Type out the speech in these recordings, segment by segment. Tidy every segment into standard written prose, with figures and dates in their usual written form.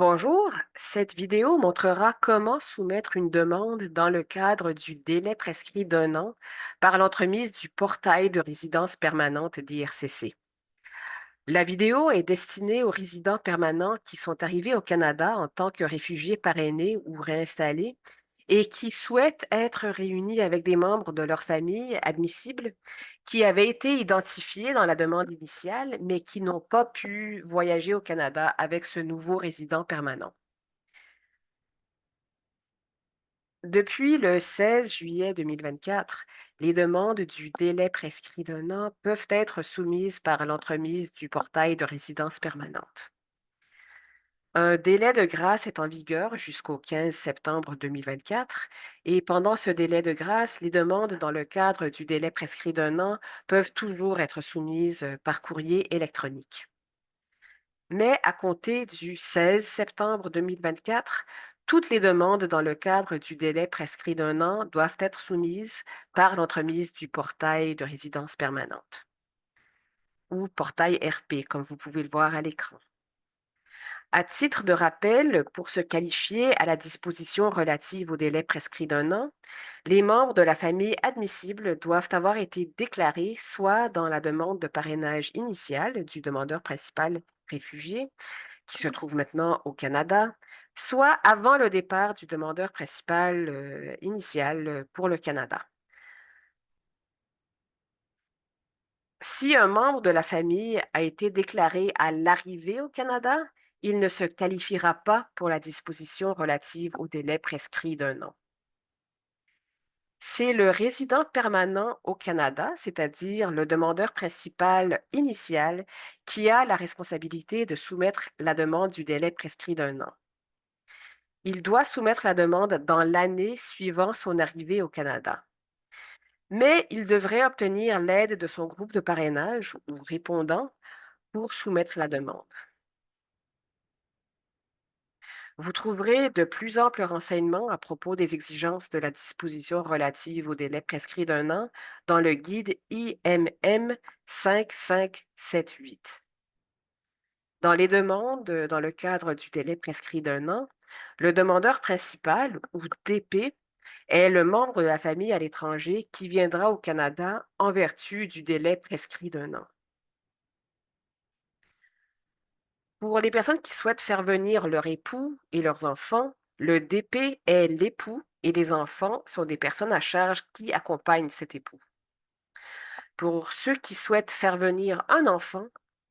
Bonjour, cette vidéo montrera comment soumettre une demande dans le cadre du délai prescrit d'un an par l'entremise du portail de résidence permanente d'IRCC. La vidéo est destinée aux résidents permanents qui sont arrivés au Canada en tant que réfugiés parrainés ou réinstallés et qui souhaitent être réunis avec des membres de leur famille admissibles qui avaient été identifiés dans la demande initiale, mais qui n'ont pas pu voyager au Canada avec ce nouveau résident permanent. Depuis le 16 juillet 2024, les demandes du délai prescrit d'un an peuvent être soumises par l'entremise du portail de résidence permanente. Un délai de grâce est en vigueur jusqu'au 15 septembre 2024 et pendant ce délai de grâce, les demandes dans le cadre du délai prescrit d'un an peuvent toujours être soumises par courrier électronique. Mais à compter du 16 septembre 2024, toutes les demandes dans le cadre du délai prescrit d'un an doivent être soumises par l'entremise du portail de résidence permanente ou portail RP, comme vous pouvez le voir à l'écran. À titre de rappel, pour se qualifier à la disposition relative au délai prescrit d'un an, les membres de la famille admissible doivent avoir été déclarés soit dans la demande de parrainage initiale du demandeur principal réfugié, qui se trouve maintenant au Canada, soit avant le départ du demandeur principal initial pour le Canada. Si un membre de la famille a été déclaré à l'arrivée au Canada, il ne se qualifiera pas pour la disposition relative au délai prescrit d'un an. C'est le résident permanent au Canada, c'est-à-dire le demandeur principal initial, qui a la responsabilité de soumettre la demande du délai prescrit d'un an. Il doit soumettre la demande dans l'année suivant son arrivée au Canada. Mais il devrait obtenir l'aide de son groupe de parrainage ou répondant pour soumettre la demande. Vous trouverez de plus amples renseignements à propos des exigences de la disposition relative au délai prescrit d'un an dans le guide IMM 5578. Dans les demandes, dans le cadre du délai prescrit d'un an, le demandeur principal, ou DP, est le membre de la famille à l'étranger qui viendra au Canada en vertu du délai prescrit d'un an. Pour les personnes qui souhaitent faire venir leur époux et leurs enfants, le DP est l'époux et les enfants sont des personnes à charge qui accompagnent cet époux. Pour ceux qui souhaitent faire venir un enfant,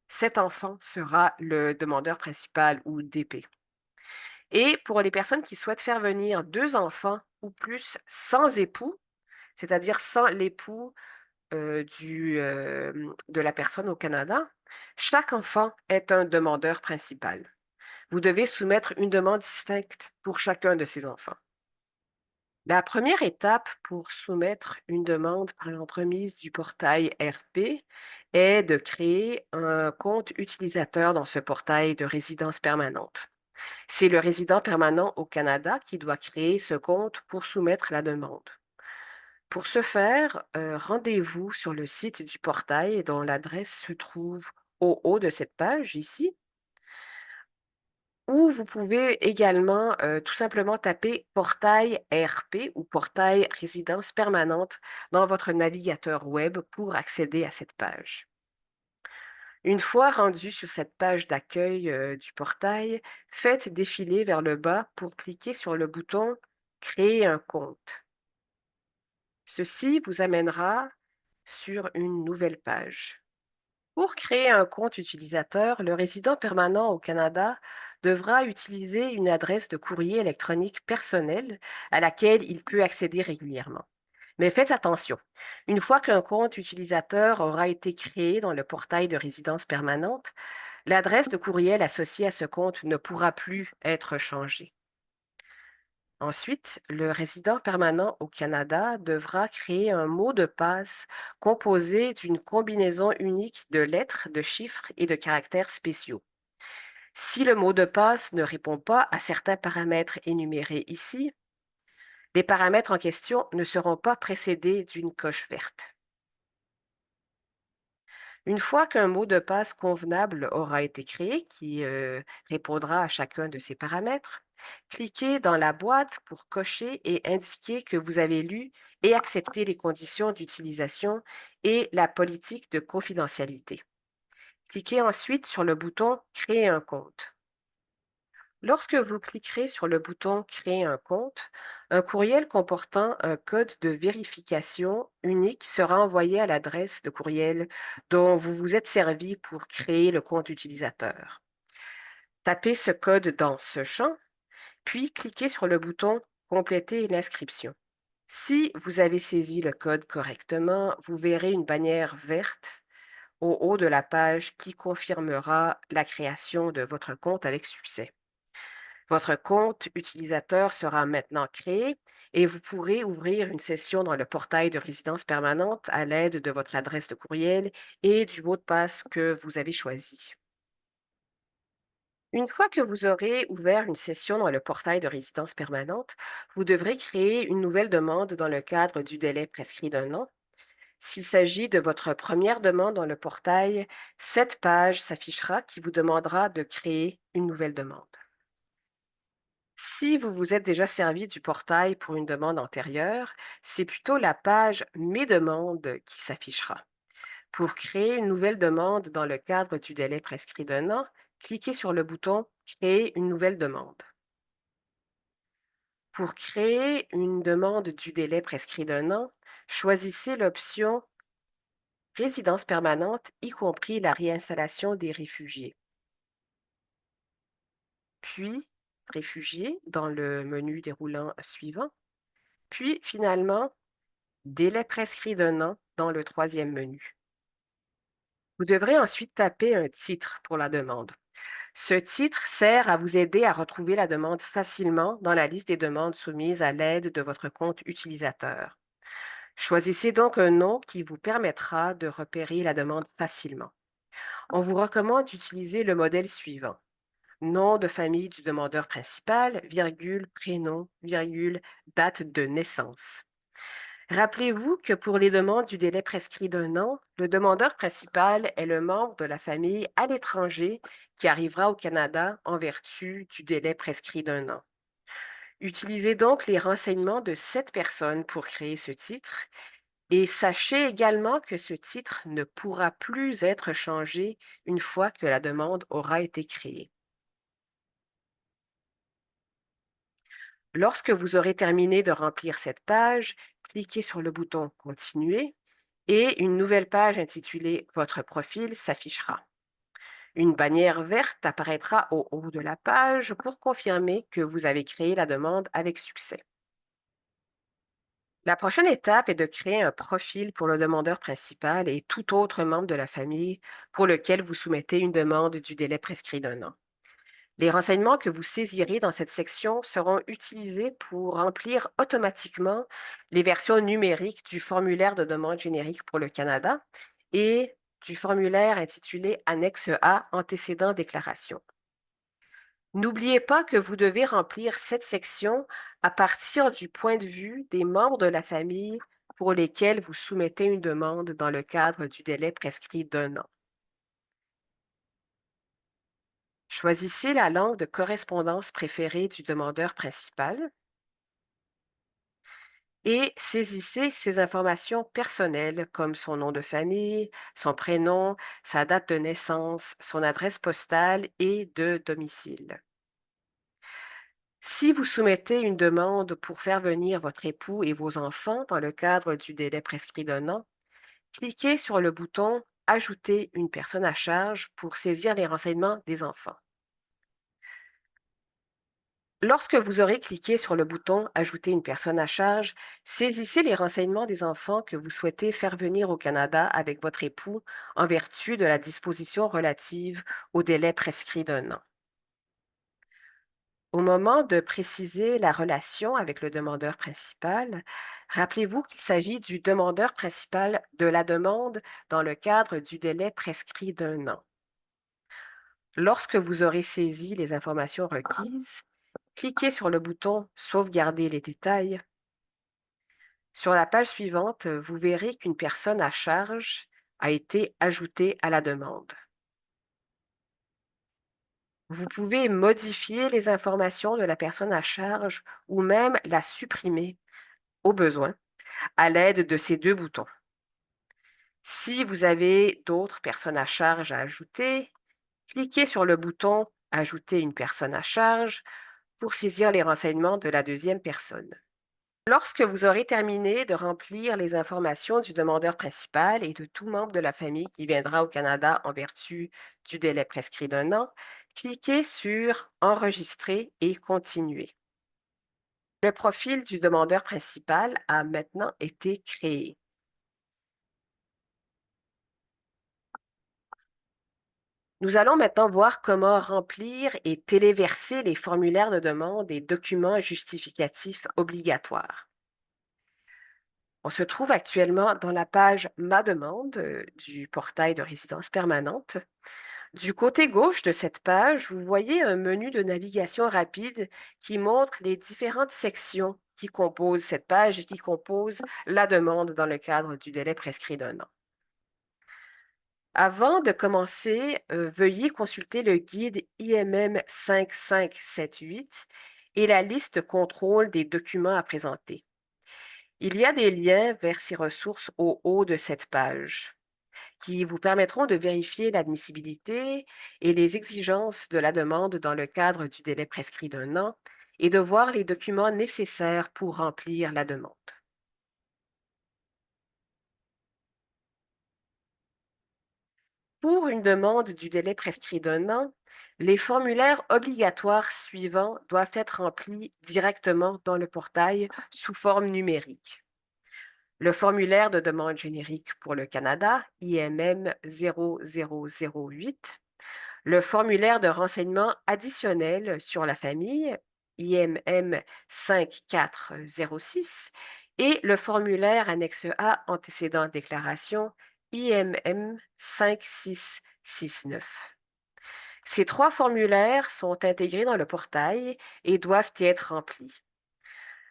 cet enfant sera le demandeur principal ou DP. Et pour les personnes qui souhaitent faire venir deux enfants ou plus sans époux, c'est-à-dire sans l'époux de la personne au Canada, chaque enfant est un demandeur principal. Vous devez soumettre une demande distincte pour chacun de ces enfants. La première étape pour soumettre une demande par l'entremise du portail RP est de créer un compte utilisateur dans ce portail de résidence permanente. C'est le résident permanent au Canada qui doit créer ce compte pour soumettre la demande. Pour ce faire, rendez-vous sur le site du portail dont l'adresse se trouve au haut de cette page ici, ou vous pouvez également tout simplement taper portail RP ou portail résidence permanente dans votre navigateur web pour accéder à cette page. Une fois rendu sur cette page d'accueil du portail, faites défiler vers le bas pour cliquer sur le bouton Créer un compte. Ceci vous amènera sur une nouvelle page. Pour créer un compte utilisateur, le résident permanent au Canada devra utiliser une adresse de courrier électronique personnelle à laquelle il peut accéder régulièrement. Mais faites attention, une fois qu'un compte utilisateur aura été créé dans le portail de résidence permanente, l'adresse de courriel associée à ce compte ne pourra plus être changée. Ensuite, le résident permanent au Canada devra créer un mot de passe composé d'une combinaison unique de lettres, de chiffres et de caractères spéciaux. Si le mot de passe ne répond pas à certains paramètres énumérés ici, les paramètres en question ne seront pas précédés d'une coche verte. Une fois qu'un mot de passe convenable aura été créé, qui répondra à chacun de ces paramètres, cliquez dans la boîte pour cocher et indiquer que vous avez lu et accepté les conditions d'utilisation et la politique de confidentialité. Cliquez ensuite sur le bouton Créer un compte. Lorsque vous cliquerez sur le bouton Créer un compte, un courriel comportant un code de vérification unique sera envoyé à l'adresse de courriel dont vous vous êtes servi pour créer le compte utilisateur. Tapez ce code dans ce champ, puis cliquez sur le bouton Compléter l'inscription. Si vous avez saisi le code correctement, vous verrez une bannière verte au haut de la page qui confirmera la création de votre compte avec succès. Votre compte utilisateur sera maintenant créé et vous pourrez ouvrir une session dans le portail de résidence permanente à l'aide de votre adresse de courriel et du mot de passe que vous avez choisi. Une fois que vous aurez ouvert une session dans le portail de résidence permanente, vous devrez créer une nouvelle demande dans le cadre du délai prescrit d'un an. S'il s'agit de votre première demande dans le portail, cette page s'affichera qui vous demandera de créer une nouvelle demande. Si vous vous êtes déjà servi du portail pour une demande antérieure, c'est plutôt la page Mes demandes qui s'affichera. Pour créer une nouvelle demande dans le cadre du délai prescrit d'un an, cliquez sur le bouton Créer une nouvelle demande. Pour créer une demande du délai prescrit d'un an, choisissez l'option Résidence permanente, y compris la réinstallation des réfugiés. Puis Réfugiés dans le menu déroulant suivant. Puis finalement Délai prescrit d'un an dans le troisième menu. Vous devrez ensuite taper un titre pour la demande. Ce titre sert à vous aider à retrouver la demande facilement dans la liste des demandes soumises à l'aide de votre compte utilisateur. Choisissez donc un nom qui vous permettra de repérer la demande facilement. On vous recommande d'utiliser le modèle suivant. Nom de famille du demandeur principal, virgule, prénom, virgule, date de naissance. Rappelez-vous que pour les demandes du délai prescrit d'un an, le demandeur principal est le membre de la famille à l'étranger qui arrivera au Canada en vertu du délai prescrit d'un an. Utilisez donc les renseignements de cette personne pour créer ce titre et sachez également que ce titre ne pourra plus être changé une fois que la demande aura été créée. Lorsque vous aurez terminé de remplir cette page, cliquez sur le bouton Continuer et une nouvelle page intitulée Votre profil s'affichera. Une bannière verte apparaîtra au haut de la page pour confirmer que vous avez créé la demande avec succès. La prochaine étape est de créer un profil pour le demandeur principal et tout autre membre de la famille pour lequel vous soumettez une demande du délai prescrit d'un an. Les renseignements que vous saisirez dans cette section seront utilisés pour remplir automatiquement les versions numériques du formulaire de demande générique pour le Canada et du formulaire intitulé Annexe A antécédent déclaration. N'oubliez pas que vous devez remplir cette section à partir du point de vue des membres de la famille pour lesquels vous soumettez une demande dans le cadre du délai prescrit d'un an. Choisissez la langue de correspondance préférée du demandeur principal et saisissez ses informations personnelles comme son nom de famille, son prénom, sa date de naissance, son adresse postale et de domicile. Si vous soumettez une demande pour faire venir votre époux et vos enfants dans le cadre du délai prescrit d'un an, cliquez sur le bouton Ajouter une personne à charge pour saisir les renseignements des enfants. Lorsque vous aurez cliqué sur le bouton Ajouter une personne à charge, saisissez les renseignements des enfants que vous souhaitez faire venir au Canada avec votre époux en vertu de la disposition relative au délai prescrit d'un an. Au moment de préciser la relation avec le demandeur principal, rappelez-vous qu'il s'agit du demandeur principal de la demande dans le cadre du délai prescrit d'un an. Lorsque vous aurez saisi les informations requises, cliquez sur le bouton Sauvegarder les détails. Sur la page suivante, vous verrez qu'une personne à charge a été ajouté à la demande. Vous pouvez modifier les informations de la personne à charge ou même la supprimer au besoin à l'aide de ces deux boutons. Si vous avez d'autres personnes à charge à ajouter, cliquez sur le bouton Ajouter une personne à charge pour saisir les renseignements de la deuxième personne. Lorsque vous aurez terminé de remplir les informations du demandeur principal et de tout membre de la famille qui viendra au Canada en vertu du délai prescrit d'1 an, cliquez sur Enregistrer et continuer. Le profil du demandeur principal a maintenant été créé. Nous allons maintenant voir comment remplir et téléverser les formulaires de demande et documents justificatifs obligatoires. On se trouve actuellement dans la page Ma demande du portail de résidence permanente. Du côté gauche de cette page, vous voyez un menu de navigation rapide qui montre les différentes sections qui composent cette page et qui composent la demande dans le cadre du délai prescrit d'1 an. Avant de commencer, veuillez consulter le guide IMM 5578 et la liste contrôle des documents à présenter. Il y a des liens vers ces ressources au haut de cette page qui vous permettront de vérifier l'admissibilité et les exigences de la demande dans le cadre du délai prescrit d'1 an et de voir les documents nécessaires pour remplir la demande. Pour une demande du délai prescrit d'1 an, les formulaires obligatoires suivants doivent être remplis directement dans le portail sous forme numérique. Le formulaire de demande générique pour le Canada, IMM 0008, le formulaire de renseignement additionnel sur la famille, IMM 5406, et le formulaire annexe A antécédent déclaration, IMM 5669. Ces trois formulaires sont intégrés dans le portail et doivent y être remplis.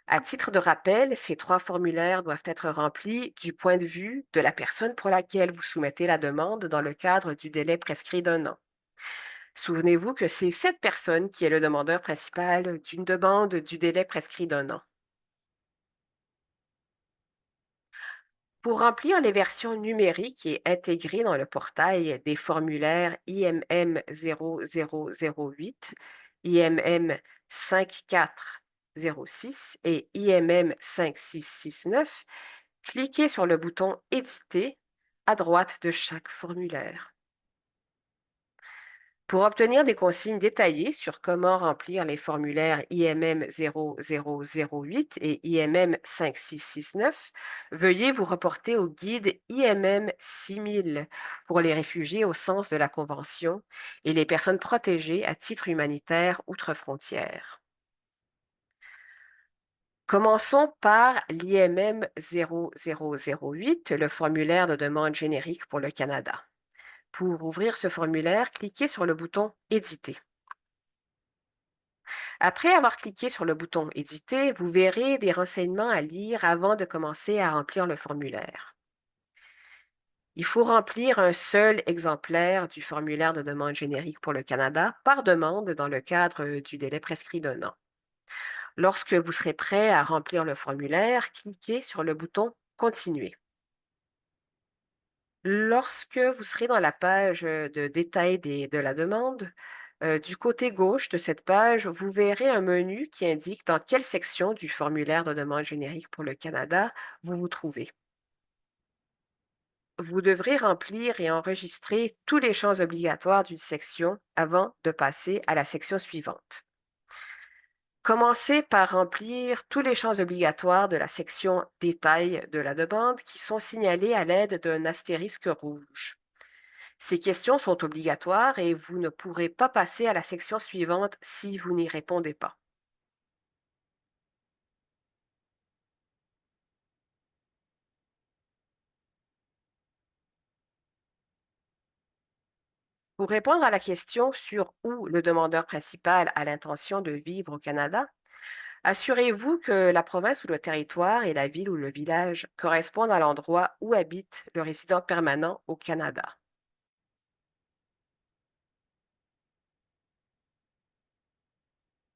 À titre de rappel, ces trois formulaires doivent être remplis du point de vue de la personne pour laquelle vous soumettez la demande dans le cadre du délai prescrit d'1 an. Souvenez-vous que c'est cette personne qui est le demandeur principal d'une demande du délai prescrit d'1 an. Pour remplir les versions numériques et intégrées dans le portail des formulaires IMM 0008, IMM 5406 et IMM 5669, cliquez sur le bouton Éditer à droite de chaque formulaire. Pour obtenir des consignes détaillées sur comment remplir les formulaires IMM 0008 et IMM 5669, veuillez vous reporter au guide IMM 6000 pour les réfugiés au sens de la Convention et les personnes protégées à titre humanitaire outre-frontières. Commençons par l'IMM 0008, le formulaire de demande générique pour le Canada. Pour ouvrir ce formulaire, cliquez sur le bouton Éditer. Après avoir cliqué sur le bouton Éditer, vous verrez des renseignements à lire avant de commencer à remplir le formulaire. Il faut remplir un seul exemplaire du formulaire de demande générique pour le Canada par demande dans le cadre du délai prescrit d'1 an. Lorsque vous serez prêt à remplir le formulaire, cliquez sur le bouton Continuer. Lorsque vous serez dans la page de détail de la demande, du côté gauche de cette page, vous verrez un menu qui indique dans quelle section du formulaire de demande générique pour le Canada vous vous trouvez. Vous devrez remplir et enregistrer tous les champs obligatoires d'une section avant de passer à la section suivante. Commencez par remplir tous les champs obligatoires de la section Détail de la demande qui sont signalés à l'aide d'un astérisque rouge. Ces questions sont obligatoires et vous ne pourrez pas passer à la section suivante si vous n'y répondez pas. Pour répondre à la question sur où le demandeur principal a l'intention de vivre au Canada, Assurez-vous que la province ou le territoire et la ville ou le village correspondent à l'endroit où habite le résident permanent au Canada.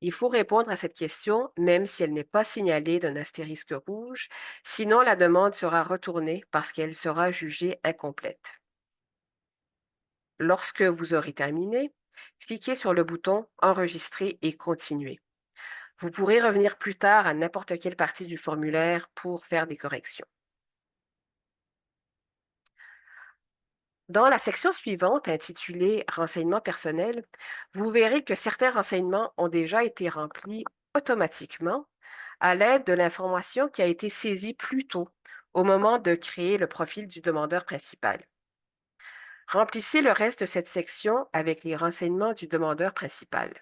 Il faut répondre à cette question même si elle n'est pas signalée d'un astérisque rouge, sinon la demande sera retournée parce qu'elle sera jugée incomplète. Lorsque vous aurez terminé, cliquez sur le bouton Enregistrer et continuer. Vous pourrez revenir plus tard à n'importe quelle partie du formulaire pour faire des corrections. Dans la section suivante, intitulée Renseignements personnels, vous verrez que certains renseignements ont déjà été remplis automatiquement à l'aide de l'information qui a été saisie plus tôt, au moment de créer le profil du demandeur principal. Remplissez le reste de cette section avec les renseignements du demandeur principal.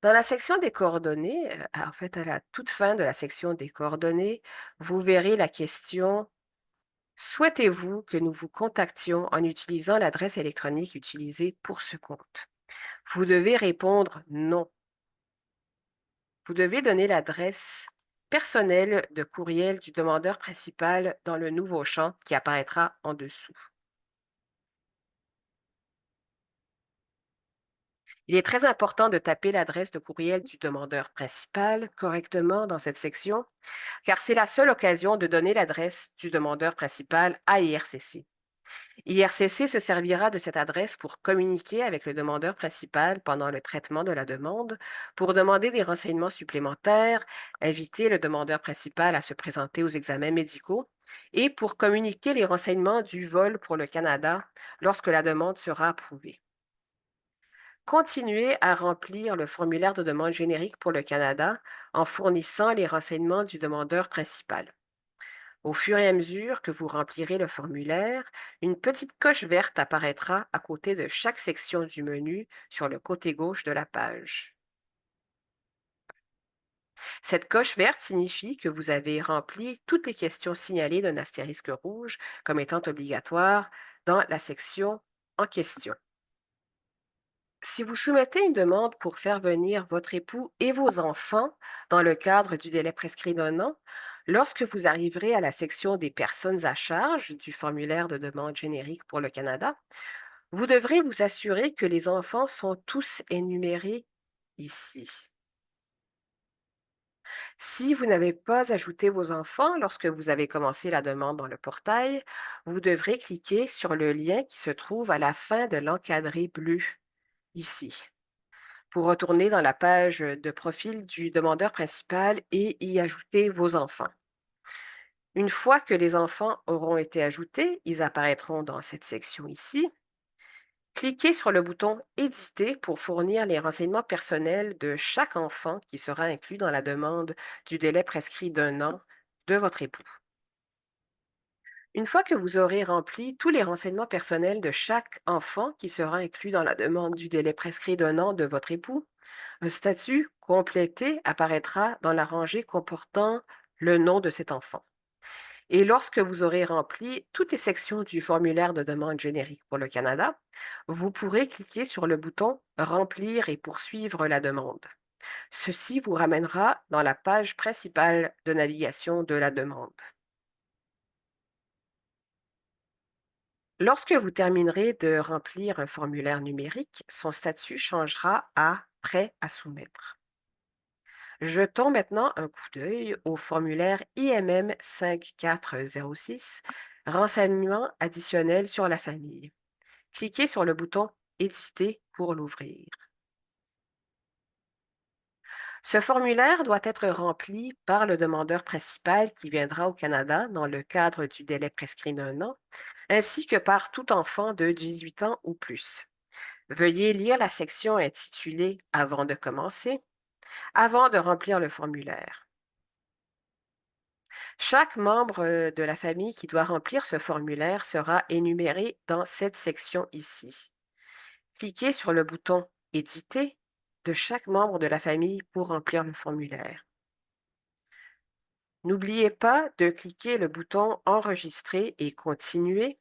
Dans la section des coordonnées, en fait, à la toute fin de la section des coordonnées, vous verrez la question Souhaitez-vous que nous vous contactions en utilisant l'adresse électronique utilisée pour ce compte? Vous devez répondre non. Vous devez donner l'adresse personnelle de courriel du demandeur principal dans le nouveau champ qui apparaîtra en dessous. Il est très important de taper l'adresse de courriel du demandeur principal correctement dans cette section, car c'est la seule occasion de donner l'adresse du demandeur principal à IRCC. IRCC se servira de cette adresse pour communiquer avec le demandeur principal pendant le traitement de la demande, pour demander des renseignements supplémentaires, inviter le demandeur principal à se présenter aux examens médicaux et pour communiquer les renseignements du vol pour le Canada lorsque la demande sera approuvée. Continuez à remplir le formulaire de demande générique pour le Canada en fournissant les renseignements du demandeur principal. Au fur et à mesure que vous remplirez le formulaire, une petite coche verte apparaîtra à côté de chaque section du menu sur le côté gauche de la page. Cette coche verte signifie que vous avez rempli toutes les questions signalées d'un astérisque rouge comme étant obligatoires dans la section en question. Si vous soumettez une demande pour faire venir votre époux et vos enfants dans le cadre du délai prescrit d'un an, lorsque vous arriverez à la section des personnes à charge du formulaire de demande générique pour le Canada, vous devrez vous assurer que les enfants sont tous énumérés ici. Si vous n'avez pas ajouté vos enfants lorsque vous avez commencé la demande dans le portail, vous devrez cliquer sur le lien qui se trouve à la fin de l'encadré bleu, ici, pour retourner dans la page de profil du demandeur principal et y ajouter vos enfants. Une fois que les enfants auront été ajoutés, ils apparaîtront dans cette section ici. Cliquez sur le bouton Éditer pour fournir les renseignements personnels de chaque enfant qui sera inclus dans la demande du délai prescrit d'un an de votre époux. Une fois que vous aurez rempli tous les renseignements personnels de chaque enfant qui sera inclus dans la demande du délai prescrit d'un an de votre époux, un statut complété apparaîtra dans la rangée comportant le nom de cet enfant. Et lorsque vous aurez rempli toutes les sections du formulaire de demande générique pour le Canada, vous pourrez cliquer sur le bouton Remplir et poursuivre la demande. Ceci vous ramènera dans la page principale de navigation de la demande. Lorsque vous terminerez de remplir un formulaire numérique, son statut changera à Prêt à soumettre. Jetons maintenant un coup d'œil au formulaire IMM 5406, Renseignements additionnels sur la famille. Cliquez sur le bouton Éditer pour l'ouvrir. Ce formulaire doit être rempli par le demandeur principal qui viendra au Canada dans le cadre du délai prescrit d'un an, ainsi que par tout enfant de 18 ans ou plus. Veuillez lire la section intitulée Avant de commencer, avant de remplir le formulaire. Chaque membre de la famille qui doit remplir ce formulaire sera énuméré dans cette section ici. Cliquez sur le bouton Éditer de chaque membre de la famille pour remplir le formulaire. N'oubliez pas de cliquer le bouton Enregistrer et continuer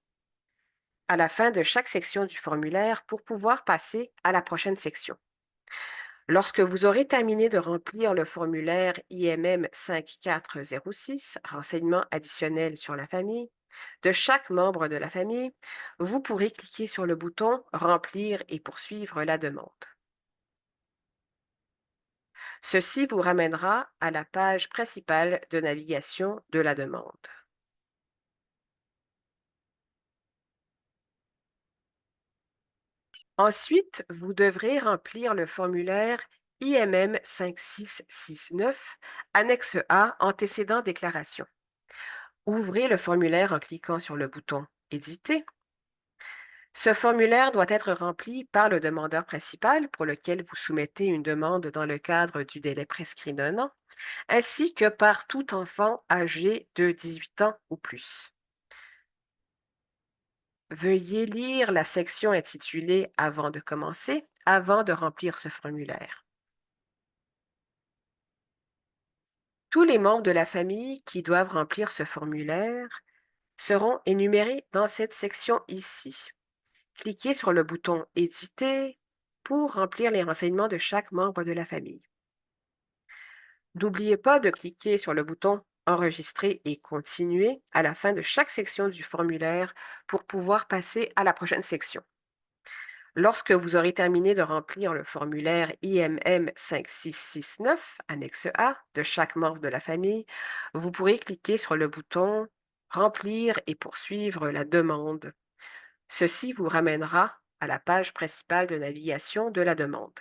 à la fin de chaque section du formulaire pour pouvoir passer à la prochaine section. Lorsque vous aurez terminé de remplir le formulaire IMM 5406, renseignements additionnels sur la famille, de chaque membre de la famille, vous pourrez cliquer sur le bouton Remplir et poursuivre la demande. Ceci vous ramènera à la page principale de navigation de la demande. Ensuite, vous devrez remplir le formulaire IMM 5669, annexe A, antécédent déclaration. Ouvrez le formulaire en cliquant sur le bouton Éditer. Ce formulaire doit être rempli par le demandeur principal pour lequel vous soumettez une demande dans le cadre du délai prescrit d'un an, ainsi que par tout enfant âgé de 18 ans ou plus. Veuillez lire la section intitulée Avant de commencer, avant de remplir ce formulaire. Tous les membres de la famille qui doivent remplir ce formulaire seront énumérés dans cette section ici. Cliquez sur le bouton Éditer pour remplir les renseignements de chaque membre de la famille. N'oubliez pas de cliquer sur le bouton Enregistrer et continuer à la fin de chaque section du formulaire pour pouvoir passer à la prochaine section. Lorsque vous aurez terminé de remplir le formulaire IMM 5669, annexe A, de chaque membre de la famille, vous pourrez cliquer sur le bouton Remplir et poursuivre la demande. Ceci vous ramènera à la page principale de navigation de la demande.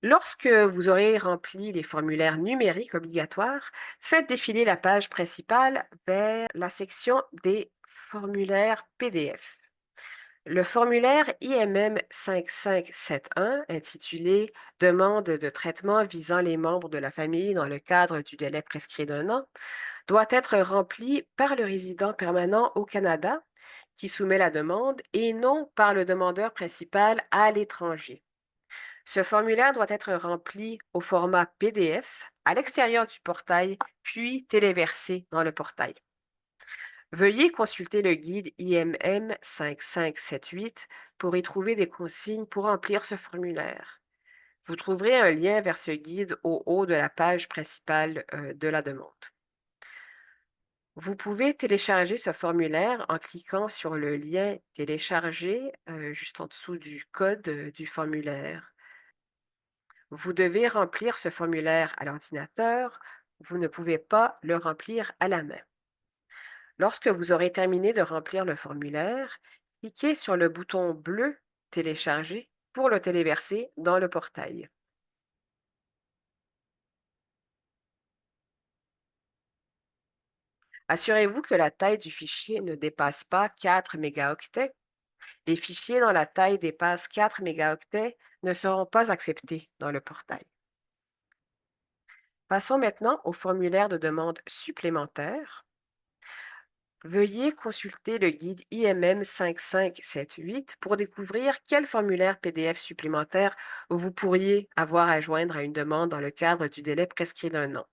Lorsque vous aurez rempli les formulaires numériques obligatoires, faites défiler la page principale vers la section des formulaires PDF. Le formulaire IMM 5571, intitulé Demande de traitement visant les membres de la famille dans le cadre du délai prescrit d'un an, doit être rempli par le résident permanent au Canada qui soumet la demande et non par le demandeur principal à l'étranger. Ce formulaire doit être rempli au format PDF à l'extérieur du portail, puis téléversé dans le portail. Veuillez consulter le guide IMM 5578 pour y trouver des consignes pour remplir ce formulaire. Vous trouverez un lien vers ce guide au haut de la page principale de la demande. Vous pouvez télécharger ce formulaire en cliquant sur le lien Télécharger juste en dessous du code du formulaire. Vous devez remplir ce formulaire à l'ordinateur. Vous ne pouvez pas le remplir à la main. Lorsque vous aurez terminé de remplir le formulaire, cliquez sur le bouton bleu Télécharger pour le téléverser dans le portail. Assurez-vous que la taille du fichier ne dépasse pas 4 mégaoctets. Les fichiers dont la taille dépasse 4 mégaoctets ne seront pas acceptés dans le portail. Passons maintenant au formulaire de demande supplémentaire. Veuillez consulter le guide IMM 5578 pour découvrir quel formulaire PDF supplémentaire vous pourriez avoir à joindre à une demande dans le cadre du délai prescrit d'un an.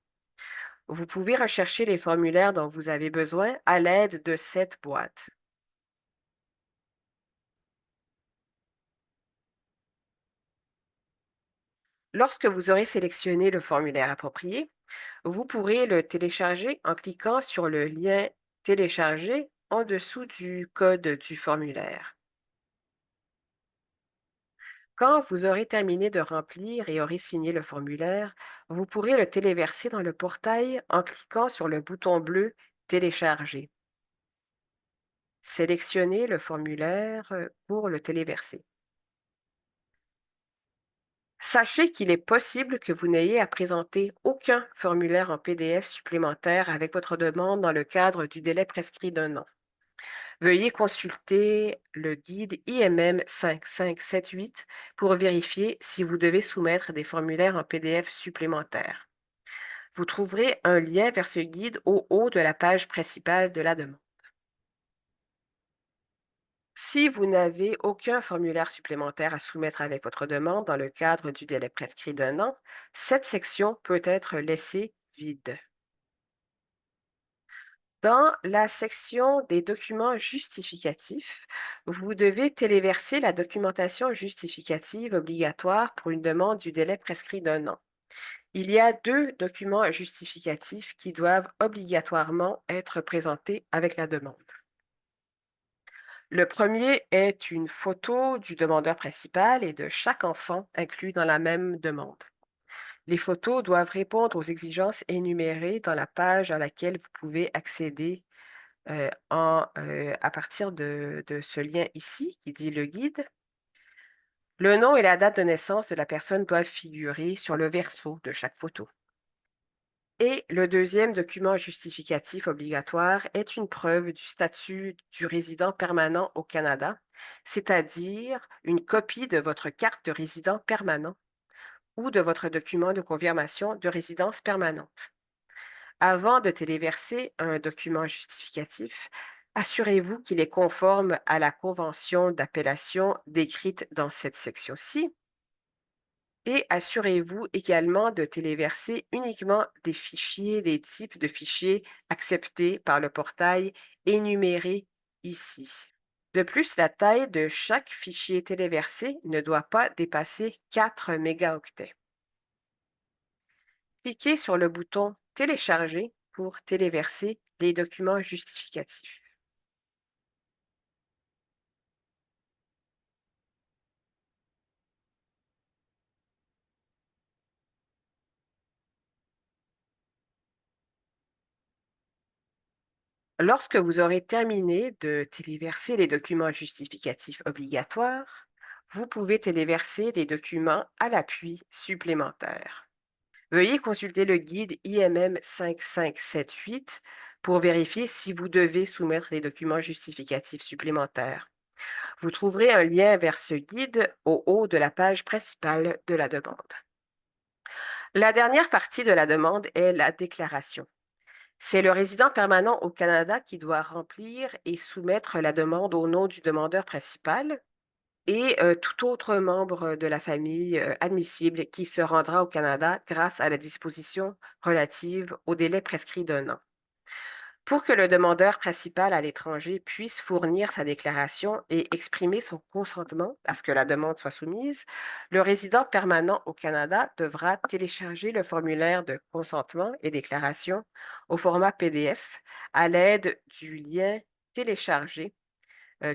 Vous pouvez rechercher les formulaires dont vous avez besoin à l'aide de cette boîte. Lorsque vous aurez sélectionné le formulaire approprié, vous pourrez le télécharger en cliquant sur le lien Télécharger en dessous du code du formulaire. Quand vous aurez terminé de remplir et aurez signé le formulaire, vous pourrez le téléverser dans le portail en cliquant sur le bouton bleu Télécharger. Sélectionnez le formulaire pour le téléverser. Sachez qu'il est possible que vous n'ayez à présenter aucun formulaire en PDF supplémentaire avec votre demande dans le cadre du délai prescrit d'un an. Veuillez consulter le guide IMM 5578 pour vérifier si vous devez soumettre des formulaires en PDF supplémentaires. Vous trouverez un lien vers ce guide au haut de la page principale de la demande. Si vous n'avez aucun formulaire supplémentaire à soumettre avec votre demande dans le cadre du délai prescrit d'un an, cette section peut être laissée vide. Dans la section des documents justificatifs, vous devez téléverser la documentation justificative obligatoire pour une demande du délai prescrit d'un an. Il y a deux documents justificatifs qui doivent obligatoirement être présentés avec la demande. Le premier est une photo du demandeur principal et de chaque enfant inclus dans la même demande. Les photos doivent répondre aux exigences énumérées dans la page à laquelle vous pouvez accéder à partir de ce lien ici qui dit le guide. Le nom et la date de naissance de la personne doivent figurer sur le verso de chaque photo. Et le deuxième document justificatif obligatoire est une preuve du statut du résident permanent au Canada, c'est-à-dire une copie de votre carte de résident permanent ou de votre document de confirmation de résidence permanente. Avant de téléverser un document justificatif, assurez-vous qu'il est conforme à la convention d'appellation décrite dans cette section-ci et assurez-vous également de téléverser uniquement des fichiers, des types de fichiers acceptés par le portail énumérés ici. De plus, la taille de chaque fichier téléversé ne doit pas dépasser 4 mégaoctets. Cliquez sur le bouton Télécharger pour téléverser les documents justificatifs. Lorsque vous aurez terminé de téléverser les documents justificatifs obligatoires, vous pouvez téléverser des documents à l'appui supplémentaires. Veuillez consulter le guide IMM 5578 pour vérifier si vous devez soumettre les documents justificatifs supplémentaires. Vous trouverez un lien vers ce guide au haut de la page principale de la demande. La dernière partie de la demande est la déclaration. C'est le résident permanent au Canada qui doit remplir et soumettre la demande au nom du demandeur principal et tout autre membre de la famille admissible qui se rendra au Canada grâce à la disposition relative au délai prescrit d'un an. Pour que le demandeur principal à l'étranger puisse fournir sa déclaration et exprimer son consentement à ce que la demande soit soumise, le résident permanent au Canada devra télécharger le formulaire de consentement et déclaration au format PDF à l'aide du lien Télécharger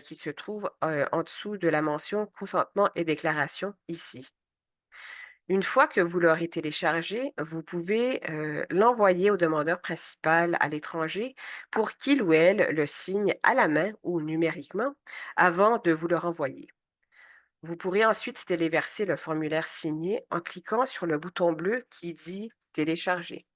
qui se trouve en dessous de la mention Consentement et déclaration ici. Une fois que vous l'aurez téléchargé, vous pouvez l'envoyer au demandeur principal à l'étranger pour qu'il ou elle le signe à la main ou numériquement avant de vous le renvoyer. Vous pourrez ensuite téléverser le formulaire signé en cliquant sur le bouton bleu qui dit Télécharger.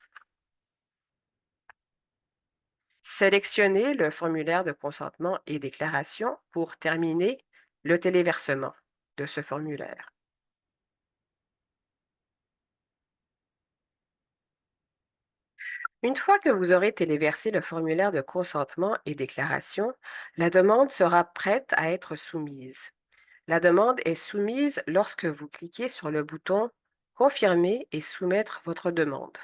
Sélectionnez le formulaire de consentement et déclaration pour terminer le téléversement de ce formulaire. Une fois que vous aurez téléversé le formulaire de consentement et déclaration, la demande sera prête à être soumise. La demande est soumise lorsque vous cliquez sur le bouton Confirmer et soumettre votre demande.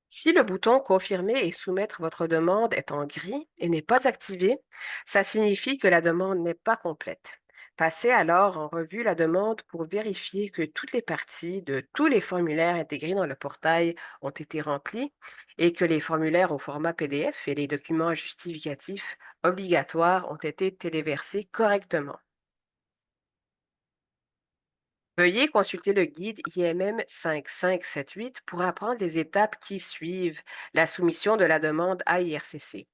Si le bouton Confirmer et soumettre votre demande est en gris et n'est pas activé, ça signifie que la demande n'est pas complète. Passez alors en revue la demande pour vérifier que toutes les parties de tous les formulaires intégrés dans le portail ont été remplies et que les formulaires au format PDF et les documents justificatifs obligatoires ont été téléversés correctement. Veuillez consulter le guide IMM 5578 pour apprendre les étapes qui suivent la soumission de la demande à IRCC.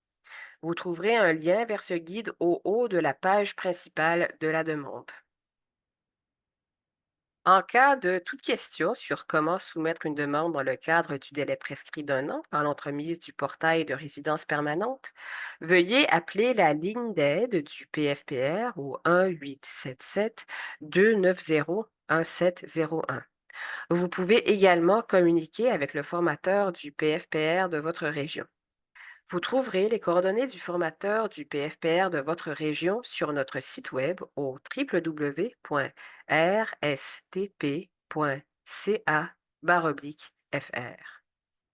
Vous trouverez un lien vers ce guide au haut de la page principale de la demande. En cas de toute question sur comment soumettre une demande dans le cadre du délai prescrit d'un an par l'entremise du portail de résidence permanente, veuillez appeler la ligne d'aide du PFPR au 1-877-290-1701. Vous pouvez également communiquer avec le formateur du PFPR de votre région. Vous trouverez les coordonnées du formateur du PFPR de votre région sur notre site web au www.rstp.ca/fr.